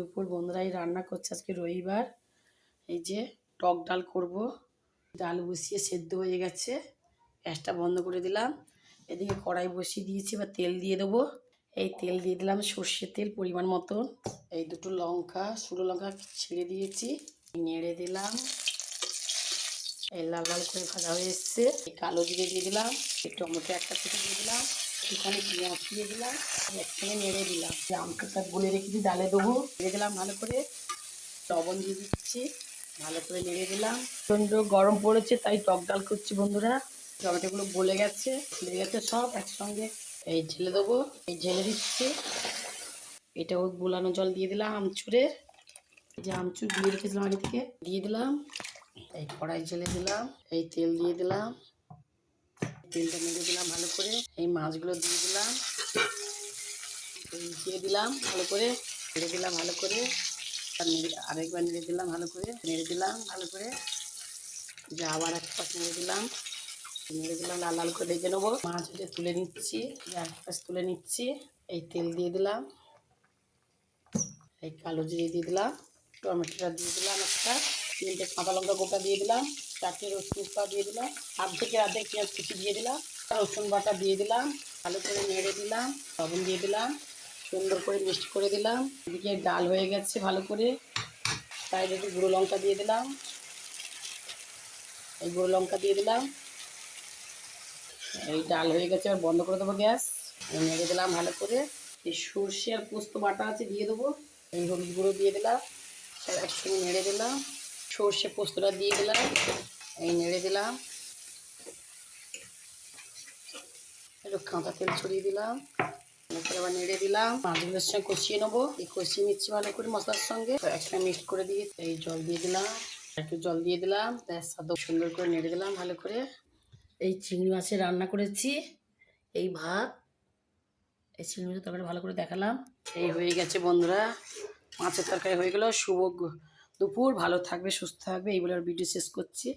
দুপুর বন্ধুরাই রান্না করছে আজকে রবিবার। এই যে টক ডাল করব। ডাল বসিয়ে সেদ্ধ হয়ে গেছে, গ্যাসটা বন্ধ করে দিলাম। এদিকে কড়াই বসিয়ে দিয়েছি, এবার তেল দিয়ে দেবো। এই তেল দিয়ে দিলাম সর্ষের তেল পরিমাণ মতন। এই দুটো লঙ্কা, শুকনো লঙ্কা ছিঁড়ে দিয়েছি, নেড়ে দিলাম। এই লাল লাল করে ভাজা হয়ে এসছে। এই কালো জিরে দিয়ে দিলাম, এই টমেটো একটা থেকে দিয়ে দিলাম, একটুখানি পেঁয়াজ দিয়ে দিলাম, একসঙ্গে নেড়ে দিলাম। আমটা বলে রেখেছি ডালে দেবো, নেড়ে দিলাম ভালো করে। লবণ দিয়ে দিচ্ছি, ভালো করে নেড়ে দিলাম। প্রচণ্ড গরম পড়েছে তাই টক ডাল করছি বন্ধুরা। টমেটোগুলো গলে গেছে, সব একসঙ্গে এই ঢেলে দেবো। এই ঢেলে দিচ্ছি। এটাও গোলানো জল দিয়ে দিলাম আমচুরে, যে আমচুর দিয়ে রেখেছিলাম আগে থেকে দিয়ে দিলাম। এই কড়াই ঢেলে দিলাম, এই তেল দিয়ে দিলাম, তেলটা নেড়ে দিলাম ভালো করে। এই মাছগুলো দিয়ে দিলাম, দিয়ে দিলাম ভালো করে, নেড়ে দিলাম ভালো করে। আরেকবার নেড়ে দিলাম ভালো করে, নেড়ে দিলাম ভালো করে। যে আবার এক পাশ নেড়ে দিলাম, লাল লাল করে ভেজে নেবো। মাছ ভেজে তুলে নিচ্ছি, এক পাশ তুলে নিচ্ছি। এই তেল দিয়ে দিলাম, এই কালো জিরে দিয়ে দিলাম, টমেটোটা দিয়ে দিলাম একটা, 3টে কাঁচা লঙ্কা গোটা দিয়ে দিলাম, 4টে রসুন বাটা দিয়ে দিলাম, অর্ধেক পেঁয়াজ কুচি দিয়ে দিলাম, রসুন বাটা দিয়ে দিলাম, ভালো করে নেড়ে দিলাম, লবণ দিয়ে দিলাম, সুন্দর করে মিক্সড করে দিলাম। এদিকে ডাল হয়ে গেছে ভালো করে, তাই একটু গুঁড়ো লঙ্কা দিয়ে দিলাম, এই গুঁড়ো লঙ্কা দিয়ে দিলাম। এই ডাল হয়ে গেছে, এবার বন্ধ করে দেবো গ্যাস। নেড়ে দিলাম ভালো করে। এই সর্ষে আর পোস্ত বাটা আছে দিয়ে দেবো। এই হলুদ গুঁড়ো দিয়ে দিলাম, সব একসঙ্গে নেড়ে দিলাম। সর্ষে পোস্তটা দিয়ে দিলাম, এই নেড়ে দিলাম। একটু কাঁচা তেল ছড়িয়ে দিলাম, আবার নেড়ে দিলাম। মাছগুলোর সঙ্গে কষিয়ে নেবো। এই কষিয়ে নিচ্ছি ভালো করে মশলার সঙ্গে, একসঙ্গে মিক্স করে দিয়ে এই জল দিয়ে দিলাম, একটু জল দিয়ে দিলাম, ব্যাস সুন্দর করে নেড়ে দিলাম ভালো করে। এই চিংড়ি মাছের রান্না করেছি, এই ভাত, এই চিংড়ি মাছের তরকারি ভালো করে দেখালাম। এই হয়ে গেছে বন্ধুরা, মাছের তরকারি হয়ে গেল। শুভ দুপুর, ভালো থাকবে সুস্থ থাকবে এই বলে আর ভিডিও শেষ করছি।